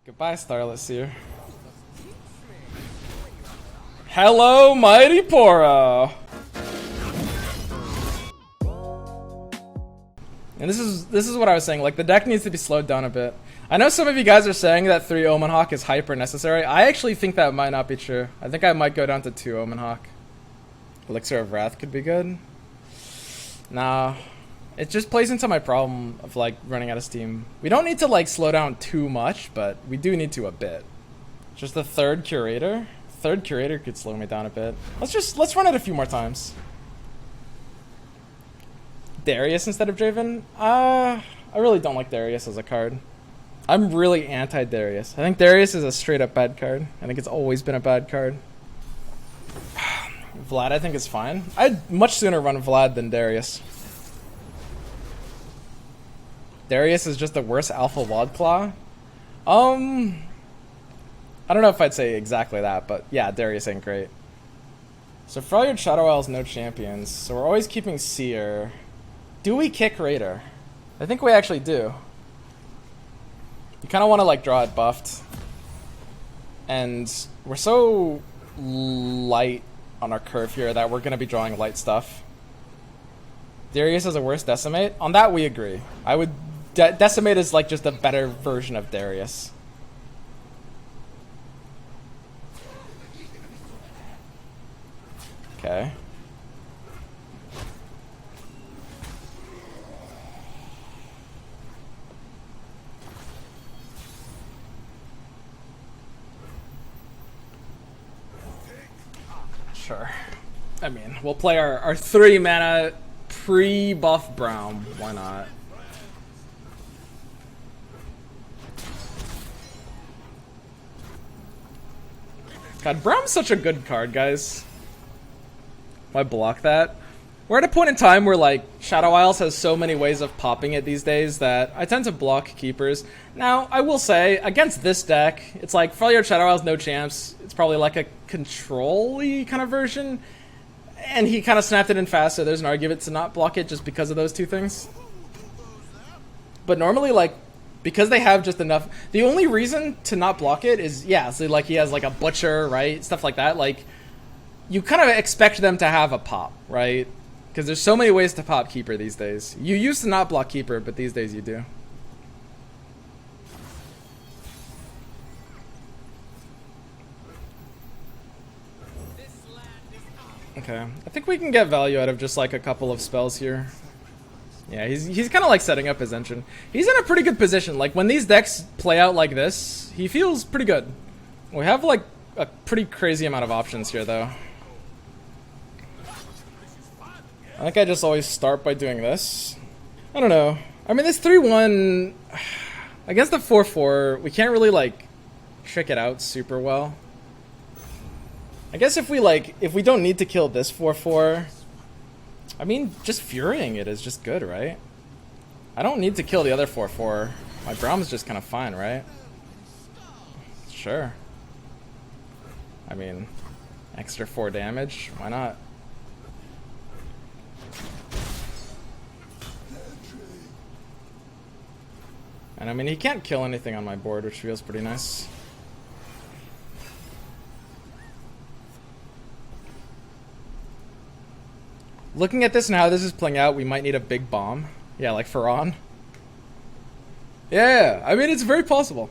Goodbye, Starlet Seer. Hello, Mighty Poro! And this is what I was saying, like, the deck needs to be slowed down a bit. I know some of you guys are saying that 3 Omen Hawk is hyper necessary. I actually think that might not be true. I think I might go down to 2 Omen Hawk. Elixir of Wrath could be good. Nah. It just plays into my problem of, like, running out of steam. We don't need to, like, slow down too much, but we do need to a bit. Just the third Curator? Third Curator could slow me down a bit. Let's run it a few more times. Darius instead of Draven? I really don't like Darius as a card. I'm really anti-Darius. I think Darius is a straight-up bad card. I think it's always been a bad card. Vlad, I think, is fine. I'd much sooner run Vlad than Darius. Darius is just the worst Alpha Wildclaw? I don't know if I'd say exactly that, but yeah, Darius ain't great. So Freljord Shadow Isles, no champions. So we're always keeping Seer. Do we kick Raider? I think we actually do. You kind of want to like draw it buffed. And we're so light on our curve here that we're going to be drawing light stuff. Darius is a worse Decimate? On that we agree. I would... Decimate is like just a better version of Darius. Okay. Sure. I mean, we'll play our 3 mana pre-buff Braum. Why not? God, Braum's such a good card, guys. Why block that? We're at a point in time where, like, Shadow Isles has so many ways of popping it these days that I tend to block Keepers. Now, I will say, against this deck, it's like, Freljord Shadow Isles, no champs. It's probably like a control-y kind of version. And he kind of snapped it in fast, so there's an argument to not block it just because of those two things. But normally, like, because they have just enough... The only reason to not block it is, yeah, so like he has like a Butcher, right? Stuff like that. Like, you kind of expect them to have a pop, right? Because there's so many ways to pop Keeper these days. You used to not block Keeper, but these days you do. Okay, I think we can get value out of just like a couple of spells here. Yeah, he's kind of like setting up his engine. He's in a pretty good position. Like, when these decks play out like this, he feels pretty good. We have like a pretty crazy amount of options here, though. I think I just always start by doing this. I don't know. I mean, this 3-1 against the 4-4, we can't really like trick it out super well. I guess if we don't need to kill this 4-4, I mean, just Furying it is just good, right? I don't need to kill the other 4-4. My Braum is just kind of fine, right? Sure. I mean, extra 4 damage, why not? And I mean, he can't kill anything on my board, which feels pretty nice. Looking at this and how this is playing out, we might need a big bomb. Yeah, like Faron. Yeah, I mean, it's very possible.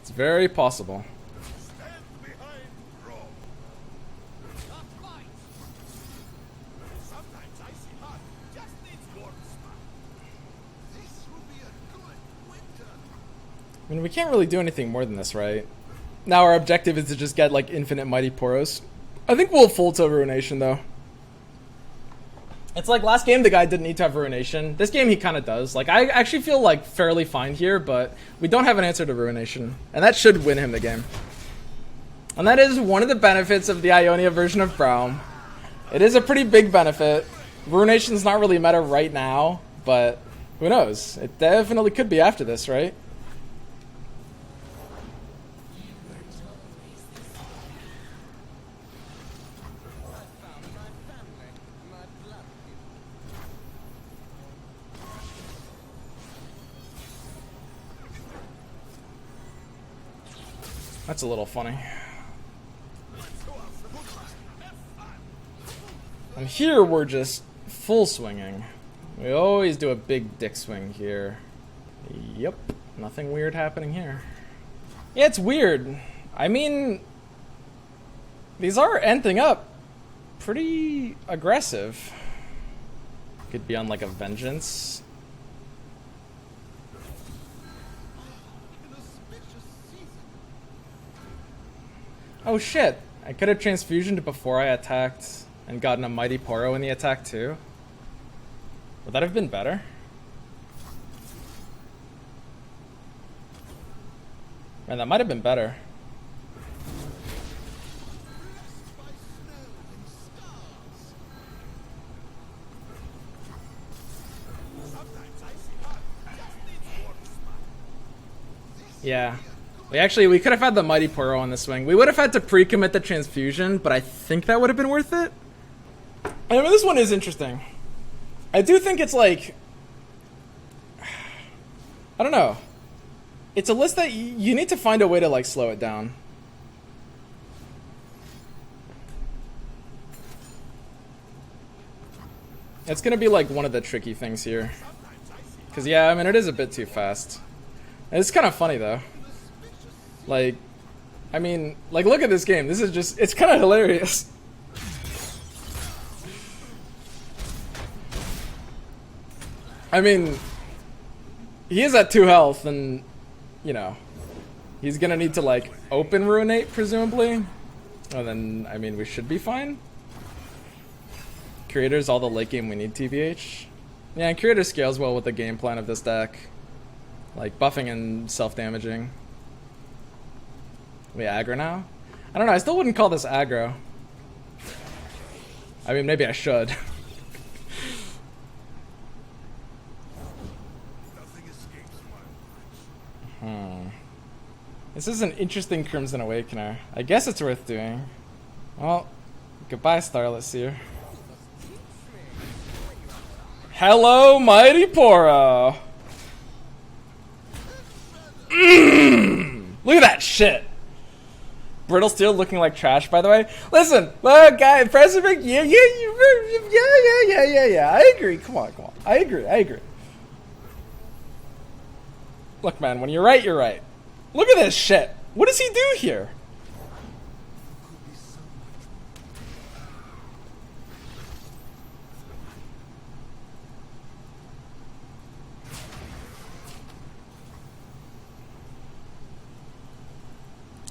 It's very possible. I mean, we can't really do anything more than this, right? Now our objective is to just get, like, infinite Mighty Poros. I think we'll full to Ruination, though. It's like, last game the guy didn't need to have Ruination. This game he kind of does. Like, I actually feel, like, fairly fine here, but we don't have an answer to Ruination. And that should win him the game. And that is one of the benefits of the Ionia version of Braum. It is a pretty big benefit. Ruination's not really meta right now, but who knows? It definitely could be after this, right? That's a little funny. And here we're just full swinging. We always do a big dick swing here. Yep, nothing weird happening here. Yeah, it's weird. I mean, these are ending up pretty aggressive. Could be on like a vengeance. Oh shit, I could have transfusioned before I attacked and gotten a Mighty Poro in the attack too. Would that have been better? Man, that might have been better. Yeah. We could have had the Mighty Poro on the swing. We would have had to pre-commit the transfusion, but I think that would have been worth it. I mean, this one is interesting. I do think it's like... I don't know. It's a list that you need to find a way to like slow it down. It's gonna be like one of the tricky things here. Cause yeah, I mean it is a bit too fast. And it's kind of funny though. Like, I mean, like look at this game. This is just, it's kind of hilarious. I mean, he is at 2 health and, you know, he's gonna need to like open Ruinate presumably. And then, I mean, we should be fine. Creator's all the late game we need, TBH. Yeah, and Creator scales well with the game plan of this deck. Like buffing and self-damaging. We aggro now? I don't know, I still wouldn't call this aggro. I mean, maybe I should. This is an interesting Crimson Awakener. I guess it's worth doing. Well, goodbye, Starless Seer. Hello, Mighty Poro! Look at that shit! Brittle Steel looking like trash, by the way. Listen, guy, President, yeah. I agree. Come on. I agree. Look, man, when you're right, you're right. Look at this shit. What does he do here?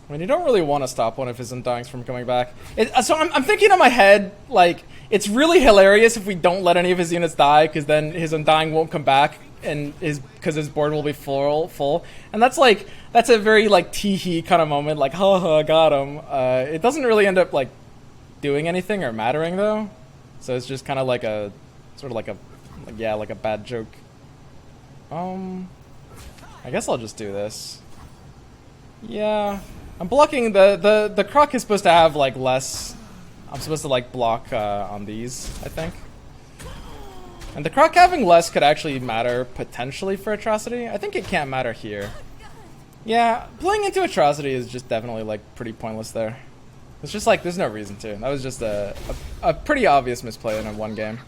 I mean, you don't really want to stop one of his Undyings from coming back. So I'm thinking in my head, like, it's really hilarious if we don't let any of his units die, because then his Undying won't come back, and because his board will be full. And that's like, that's a very like tee-hee kind of moment, like, haha, got him. It doesn't really end up like doing anything or mattering though. So it's just kind of like a, sort of like a, like a bad joke. I guess I'll just do this. Yeah. I'm blocking the Croc is supposed to have like less. I'm supposed to like block on these, I think. And the Croc having less could actually matter potentially for Atrocity. I think it can't matter here. Yeah, playing into Atrocity is just definitely like pretty pointless there. It's just like there's no reason to. That was just a pretty obvious misplay in a one game.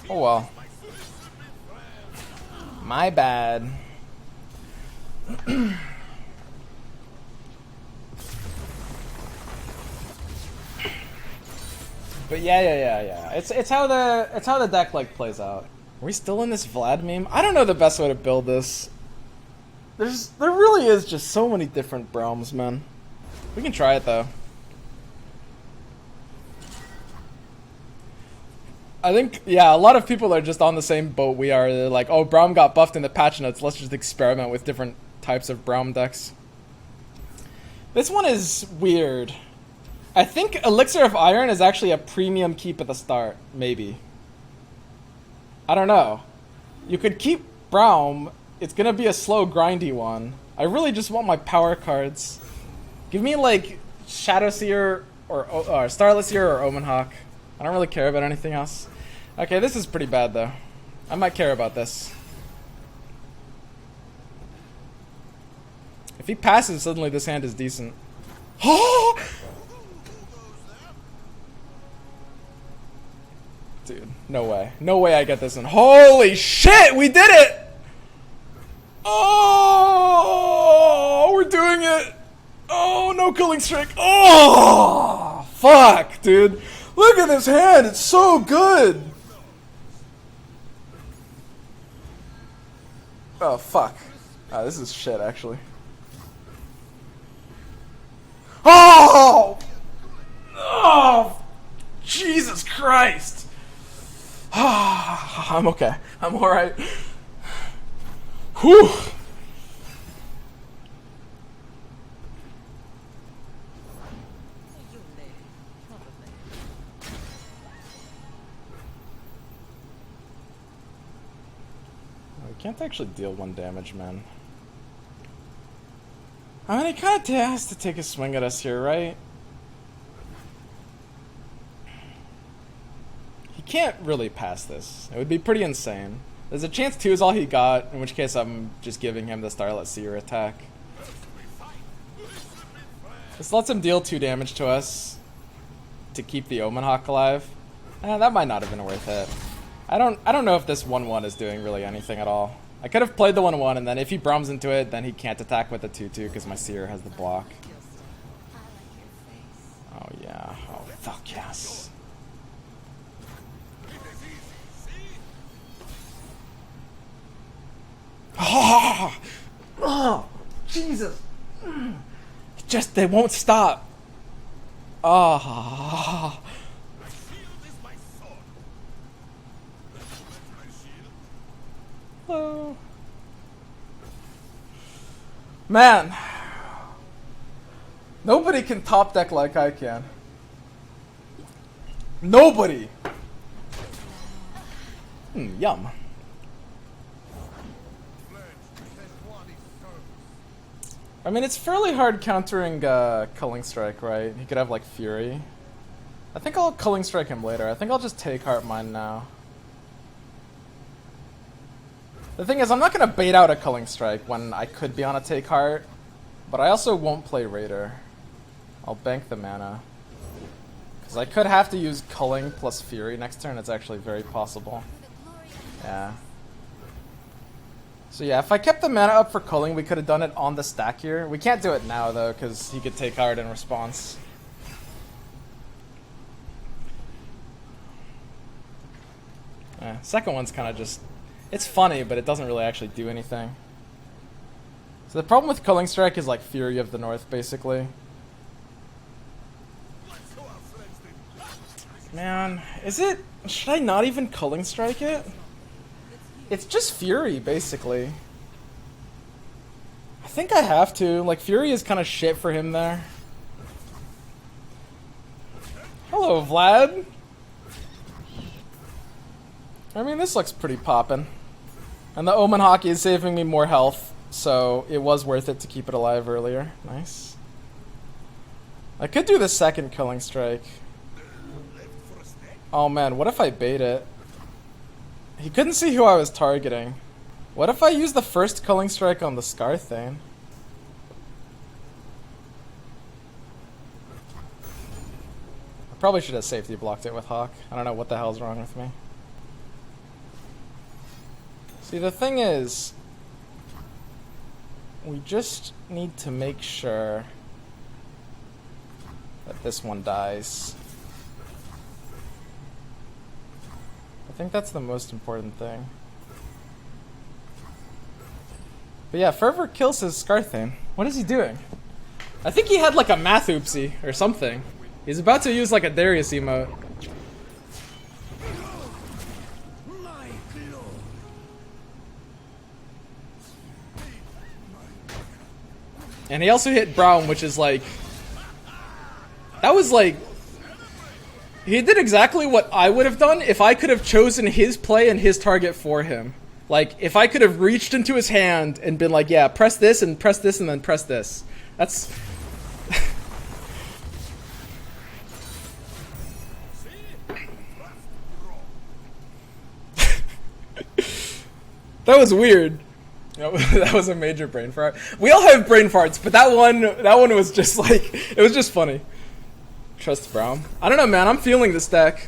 Oh well. My bad. But yeah. It's how the deck like plays out. Are we still in this Vlad meme? I don't know the best way to build this. There really is just so many different Braums, man. We can try it though. I think, yeah, a lot of people are just on the same boat we are. They're like, oh, Braum got buffed in the patch notes. Let's just experiment with different types of Braum decks. This one is weird. I think Elixir of Iron is actually a premium keep at the start. Maybe. I don't know. You could keep Braum. It's going to be a slow, grindy one. I really just want my power cards. Give me, like, Shadow Seer or Starless Seer or Omen Hawk. I don't really care about anything else. Okay, this is pretty bad though. I might care about this. If he passes, suddenly this hand is decent. Oh! Dude, no way. No way I get this one. Holy shit, we did it! Oh, we're doing it! Oh, no Culling Strike. Oh, fuck, dude. Look at this hand, it's so good! Oh, fuck. This is shit, actually. Oh! Oh! Jesus Christ! I'm okay. I'm alright. Whew! We can't actually deal 1 damage, man. I mean, he kind of has to take a swing at us here, right? He can't really pass this. It would be pretty insane. There's a chance 2 is all he got, in which case I'm just giving him the Starlet Seer attack. This lets him deal 2 damage to us to keep the Omen Hawk alive. That might not have been worth it. I don't know if this 1-1 is doing really anything at all. I could have played the 1-1, and then if he Braums into it, then he can't attack with the 2-2 because my Seer has the block. Oh yeah. Oh fuck yes. Oh, oh Jesus. Just, they won't stop. Oh. Hello. Man. Nobody can top deck like I can. Nobody. Yum. I mean, it's fairly hard countering Culling Strike, right? He could have, like, Fury. I think I'll Culling Strike him later. I think I'll just take Heart Mine now. The thing is, I'm not going to bait out a Culling Strike when I could be on a Take Heart, but I also won't play Raider. I'll bank the mana. Because I could have to use Culling plus Fury next turn. It's actually very possible. Yeah. So yeah, if I kept the mana up for Culling, we could have done it on the stack here. We can't do it now, though, because he could take hard in response. Second one's kind of just... It's funny, but it doesn't really actually do anything. So the problem with Culling Strike is like Fury of the North, basically. Man, is it... Should I not even Culling Strike it? It's just Fury, basically. I think I have to. Like, Fury is kind of shit for him there. Hello, Vlad. I mean, this looks pretty poppin'. And the Omen Hawk is saving me more health, so it was worth it to keep it alive earlier. Nice. I could do the second Culling Strike. Oh man, what if I bait it? He couldn't see who I was targeting. What if I use the first Culling Strike on the Scar Thane? I probably should have safety blocked it with Hawk. I don't know what the hell's wrong with me. See, the thing is, we just need to make sure that this one dies. I think that's the most important thing. But yeah, Fervor kills his Scar Thane. What is he doing? I think he had like a math oopsie or something. He's about to use like a Darius emote. And he also hit Braum, which is like... That was like... He did exactly what I would have done if I could have chosen his play and his target for him. Like, if I could have reached into his hand and been like, yeah, press this and then press this. That's... That was weird. That was a major brain fart. We all have brain farts, but that one was just like, it was just funny. Trust Braum. I don't know, man. I'm feeling this deck.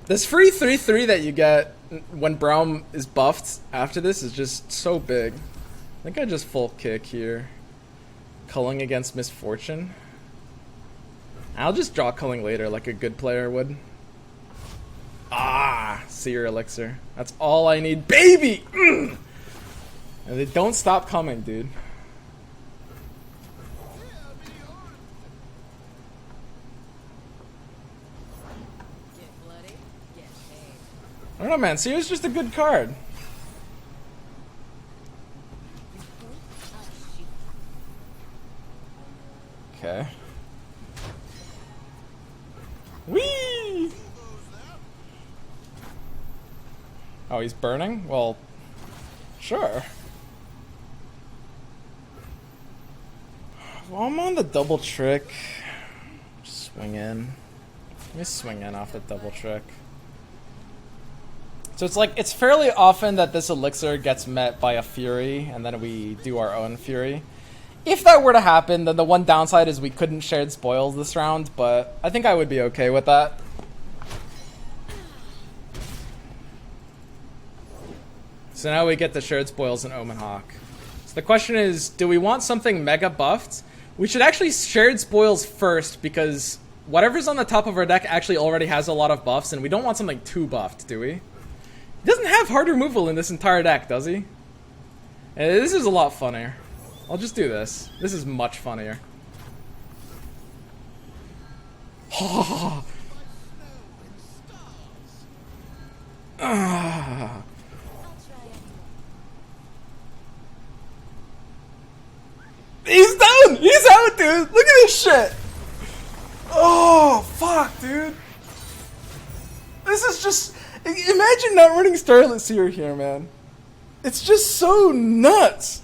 This free 3/3 that you get when Braum is buffed after this is just so big. I think I just full kick here. Culling against Misfortune. I'll just draw Culling later like a good player would. Ah, Seer Elixir. That's all I need, baby! Mm! And they don't stop coming, dude. I don't know, man. Seer's just a good card. Okay. Whee! Oh, he's burning? Well, sure. Well, I'm on the double trick. Just swing in. Let me swing in off the double trick. So it's like, it's fairly often that this elixir gets met by a Fury, and then we do our own Fury. If that were to happen, then the one downside is we couldn't shared spoils this round, but I think I would be okay with that. So now we get the shared spoils and Omen Hawk. So the question is, do we want something mega buffed? We should actually shared spoils first, because whatever's on the top of our deck actually already has a lot of buffs, and we don't want something too buffed, do we? He doesn't have hard removal in this entire deck, does he? This is a lot funnier. I'll just do this. This is much funnier. He's down! He's out, dude! Look at this shit! Oh, fuck, dude. This is just... Imagine not running Starlit Seer here, man. It's just so nuts.